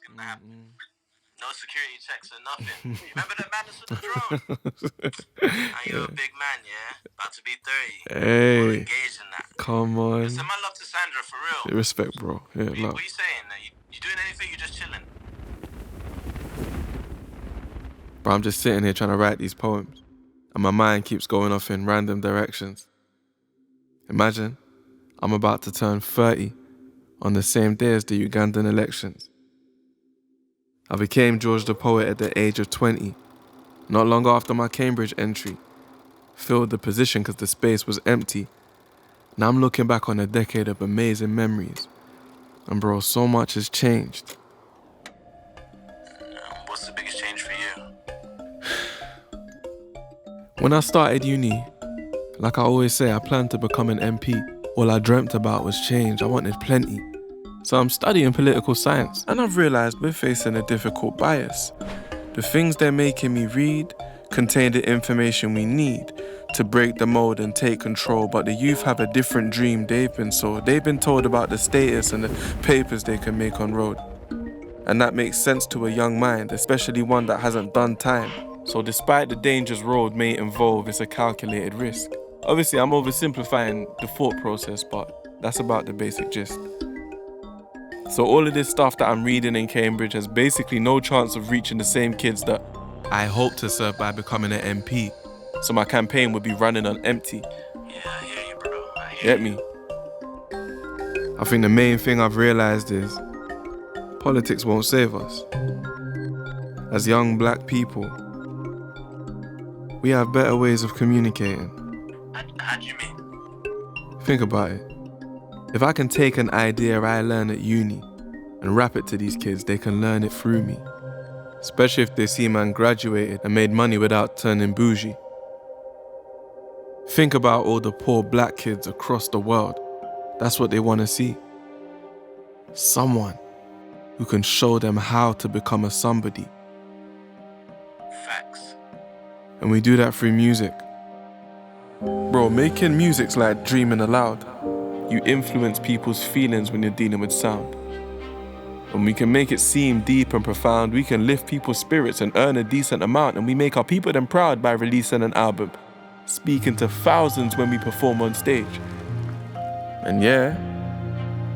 gonna happen. No security checks or nothing. You remember that madness with the drone? And you're a big man, yeah? About to be 30. Hey. All engaged in that. Come on. Send my love to Sandra, for real. Respect, bro. Yeah, love. What are you saying? You doing anything? You just chilling? Bro, I'm just sitting here trying to write these poems. And my mind keeps going off in random directions. Imagine, I'm about to turn 30 on the same day as the Ugandan elections. I became George the Poet at the age of 20, not long after my Cambridge entry. Filled the position because the space was empty. Now I'm looking back on a decade of amazing memories. And bro, so much has changed. What's the biggest change for you? When I started uni, like I always say, I planned to become an MP. All I dreamt about was change. I wanted plenty. So I'm studying political science, and I've realized we're facing a difficult bias. The things they're making me read contain the information we need to break the mold and take control, but the youth have a different dream they've been sold. They've been told about the status and the papers they can make on road. And that makes sense to a young mind, especially one that hasn't done time. So despite the dangers road may involve, it's a calculated risk. Obviously, I'm oversimplifying the thought process, but that's about the basic gist. So all of this stuff that I'm reading in Cambridge has basically no chance of reaching the same kids that I hope to serve by becoming an MP. So my campaign would be running on empty. Yeah, I hear you, bro. I hear Get me? I think the main thing I've realized is politics won't save us. As young black people, we have better ways of communicating. How do you mean? Think about it. If I can take an idea I learn at uni and rap it to these kids, they can learn it through me. Especially if they see man graduated and made money without turning bougie. Think about all the poor black kids across the world. That's what they want to see. Someone who can show them how to become a somebody. Facts. And we do that through music. Bro, making music's like dreaming aloud. You influence people's feelings when you're dealing with sound. When we can make it seem deep and profound, we can lift people's spirits and earn a decent amount, and we make our people them proud by releasing an album, speaking to thousands when we perform on stage. And yeah,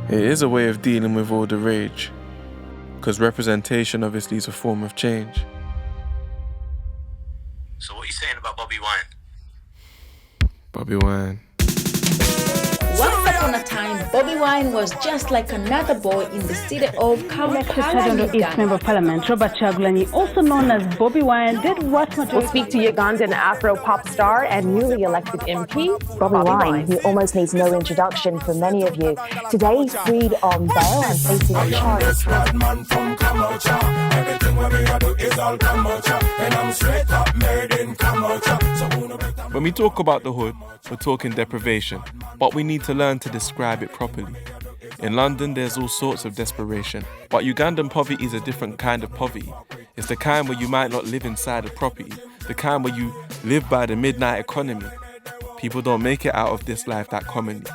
it is a way of dealing with all the rage, because representation obviously is a form of change. So what are you saying about Bobi Wine? Bobi Wine. Once upon a time, Bobi Wine was just like another boy in the city of Kampala, East Member of Parliament Robert Kyagulanyi, also known as Bobi Wine, did what We'll speak to Ugandan Afro-pop star and newly elected MP, Bobi Wine, who almost needs no introduction for many of you. Today, he's freed on bail and facing a charge. When we talk about the hood, we're talking deprivation, but we need to learn to describe it properly. In London, there's all sorts of desperation, but Ugandan poverty is a different kind of poverty. It's the kind where you might not live inside a property, the kind where you live by the midnight economy. People don't make it out of this life that commonly.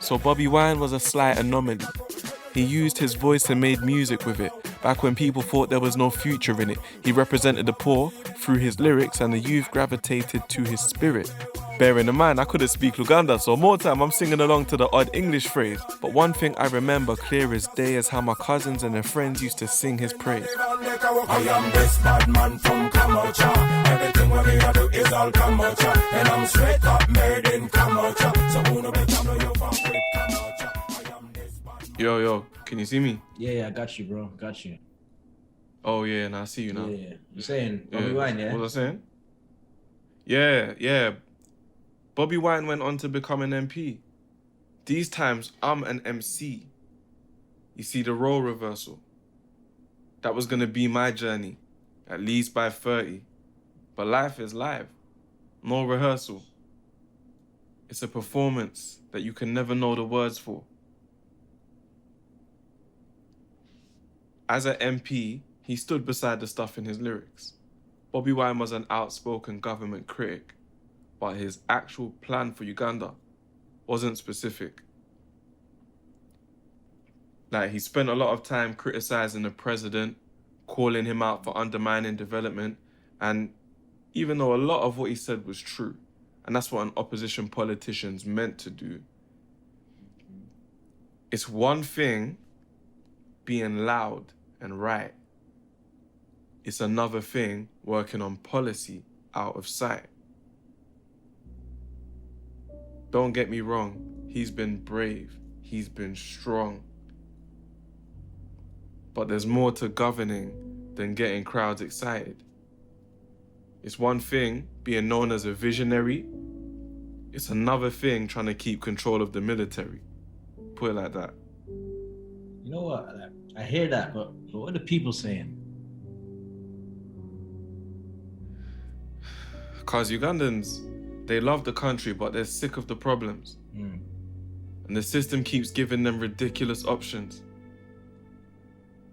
So Bobi Wine was a slight anomaly. He used his voice and made music with it. Back when people thought there was no future in it, he represented the poor through his lyrics and the youth gravitated to his spirit. Bearing in mind, I couldn't speak Luganda, so more time I'm singing along to the odd English phrase. But one thing I remember clear as day is how my cousins and their friends used to sing his praise. I am this bad man from Kamocha. Everything what me I do is all Kamocha. And I'm straight up made in Kamocha. So who no better know you from Kamocha. I am this bad. Yo, can you see me? Yeah, I got you, bro. Got you. Oh yeah, now I see you now. Yeah. You're saying Bobi Wine, yeah? What was I saying? Yeah. Bobi Wine went on to become an MP. These times, I'm an MC. You see the role reversal. That was gonna be my journey, at least by 30. But life is live. No rehearsal. It's a performance that you can never know the words for. As an MP, he stood beside the stuff in his lyrics. Bobi Wine was an outspoken government critic, but his actual plan for Uganda wasn't specific. Like, he spent a lot of time criticizing the president, calling him out for undermining development, and even though a lot of what he said was true, and that's what an opposition politician's meant to do, it's one thing being loud and right. It's another thing working on policy out of sight. Don't get me wrong, he's been brave, he's been strong. But there's more to governing than getting crowds excited. It's one thing being known as a visionary. It's another thing trying to keep control of the military. Put it like that. You know what? I hear that, but what are the people saying? Because Ugandans, they love the country, but they're sick of the problems. And the system keeps giving them ridiculous options.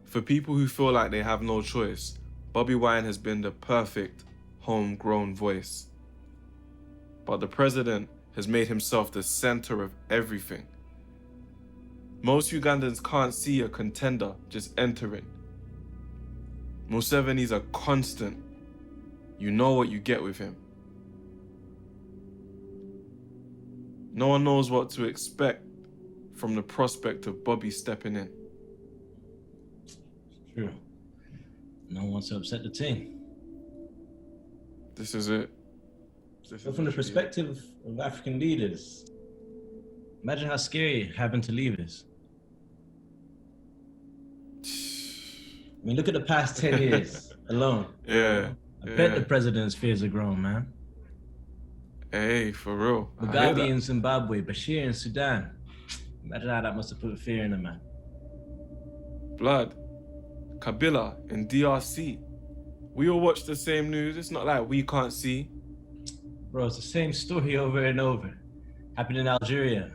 For people who feel like they have no choice, Bobi Wine has been the perfect homegrown voice. But the president has made himself the center of everything. Most Ugandans can't see a contender just entering. Museveni's a constant. You know what you get with him. No one knows what to expect from the prospect of Bobi stepping in. True. No one wants to upset the team. This is it. But from the perspective of African leaders, imagine how scary having to leave is. I mean, look at the past 10 years alone. Yeah. I bet the president's fears are grown, man. Hey, for real. Mugabe in Zimbabwe, Bashir in Sudan. Imagine how that must have put fear in a man. Blood. Kabila in DRC. We all watch the same news. It's not like we can't see. Bro, it's the same story over and over. Happened in Algeria.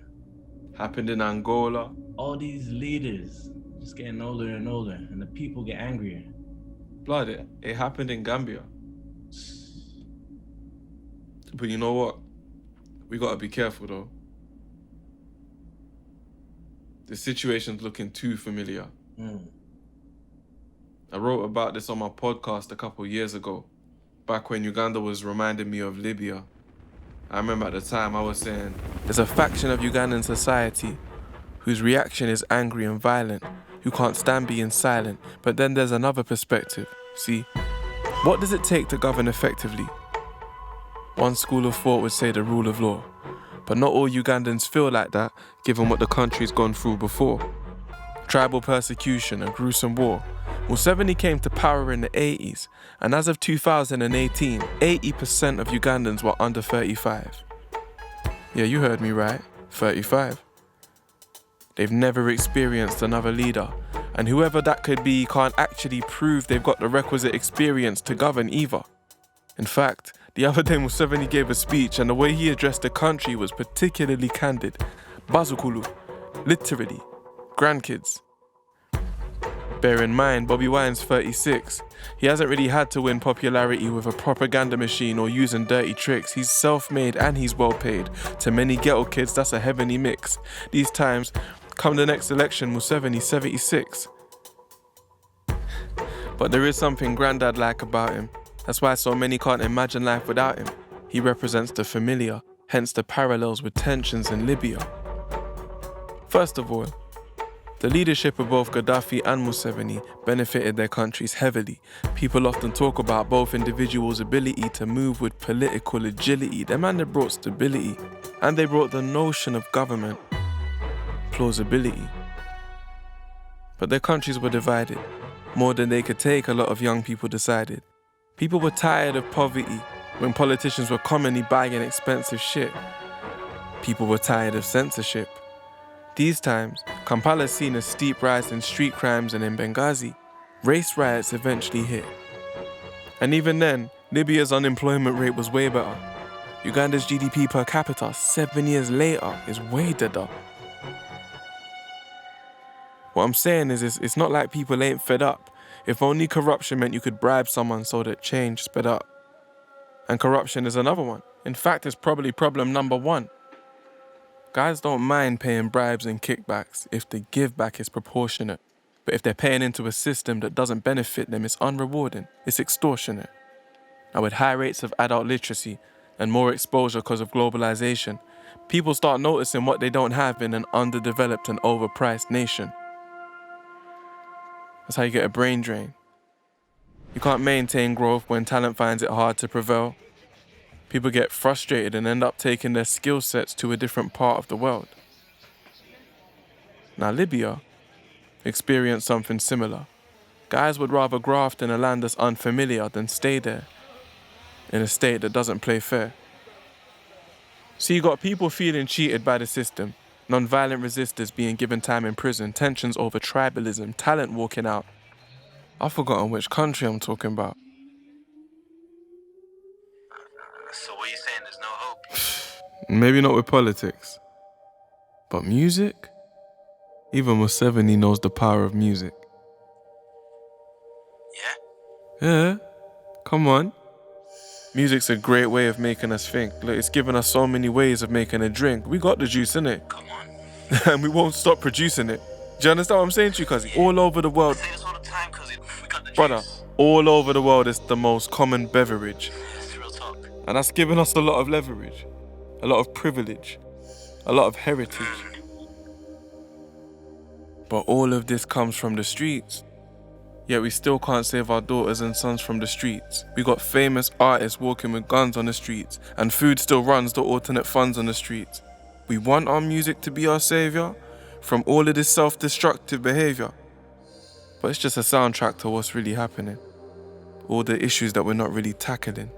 Happened in Angola. All these leaders just getting older and older, and the people get angrier. Blood, it happened in Gambia. But you know what? We gotta be careful though. The situation's looking too familiar. I wrote about this on my podcast a couple years ago, back when Uganda was reminding me of Libya. I remember at the time I was saying, there's a faction of Ugandan society whose reaction is angry and violent, who can't stand being silent, but then there's another perspective. See, what does it take to govern effectively? One school of thought would say the rule of law, but not all Ugandans feel like that, given what the country's gone through before. Tribal persecution, a gruesome war. Museveni came to power in the 80s, and as of 2018, 80% of Ugandans were under 35. Yeah, you heard me right, 35. They've never experienced another leader, and whoever that could be can't actually prove they've got the requisite experience to govern either. In fact, the other day Museveni gave a speech, and the way he addressed the country was particularly candid. Bazukulu, literally, grandkids. Bear in mind, Bobi Wine's 36. He hasn't really had to win popularity with a propaganda machine or using dirty tricks. He's self-made and he's well paid. To many ghetto kids, that's a heavenly mix. These times, come the next election, Museveni's 76. But there is something granddad-like about him. That's why so many can't imagine life without him. He represents the familiar, hence the parallels with tensions in Libya. First of all, the leadership of both Gaddafi and Museveni benefited their countries heavily. People often talk about both individuals' ability to move with political agility. Them and they brought stability, and they brought the notion of government plausibility. But their countries were divided. More than they could take, a lot of young people decided. People were tired of poverty when politicians were commonly buying expensive shit. People were tired of censorship. These times, Kampala's seen a steep rise in street crimes, and in Benghazi, race riots eventually hit. And even then, Libya's unemployment rate was way better. Uganda's GDP per capita 7 years later is way deader. What I'm saying is it's not like people ain't fed up. If only corruption meant you could bribe someone so that change sped up. And corruption is another one. In fact, it's probably problem number one. Guys don't mind paying bribes and kickbacks if the give back is proportionate. But if they're paying into a system that doesn't benefit them, it's unrewarding, it's extortionate. Now with high rates of adult literacy and more exposure because of globalization, people start noticing what they don't have in an underdeveloped and overpriced nation. That's how you get a brain drain. You can't maintain growth when talent finds it hard to prevail. People get frustrated and end up taking their skill sets to a different part of the world. Now Libya experienced something similar. Guys would rather graft in a land that's unfamiliar than stay there, in a state that doesn't play fair. So you got people feeling cheated by the system, non-violent resistors being given time in prison, tensions over tribalism, talent walking out. I've forgotten which country I'm talking about. So what are you saying, there's no hope? Maybe not with politics, but music? Even Museveni knows the power of music. Yeah? Yeah, come on. Music's a great way of making us think. Look, it's given us so many ways of making a drink. We got the juice, innit? Come on. And we won't stop producing it. Do you understand what I'm saying to you, cuz? All over the world, I say this all the time, cuz we got the brother, juice. all over the world it's the most common beverage. It's real talk. And that's given us a lot of leverage, a lot of privilege, a lot of heritage. But all of this comes from the streets. Yet we still can't save our daughters and sons from the streets. We got famous artists walking with guns on the streets, and food still runs the alternate funds on the streets. We want our music to be our savior from all of this self-destructive behavior. But it's just a soundtrack to what's really happening. All the issues that we're not really tackling.